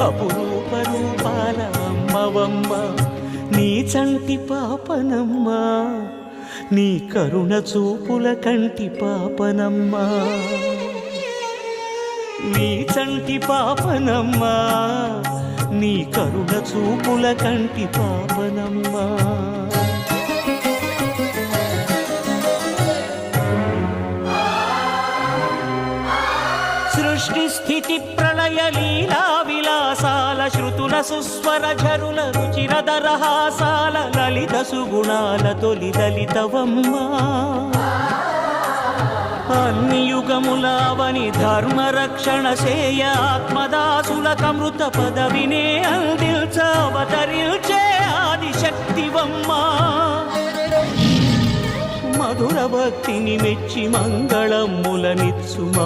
అపురూప రూపాల అమ్మవమ్మ నీ చంటి పాపనమ్మా నీ కరుణ చూపుల కంటి పాపనమ్మా నీ చంటి పాపనమ్మా నీ కరుణ చూపుల కంటి పాపనమ్మా సృష్టి స్థితి ప్రళయ లీలా విలాసాల శృతుల సుస్వర ఝరుల రుచిర దరహాసాల లలిత సుగుణాల తొలి దళితవమ్మా అన్ని యుగములావని ధర్మ రక్షణ సేయ ఆత్మదాసులకమృత పదవినే అందించ అవతరించే ఆదిశక్తివమ్మా మధుర భక్తిని మెచ్చి మంగళములనిచ్చు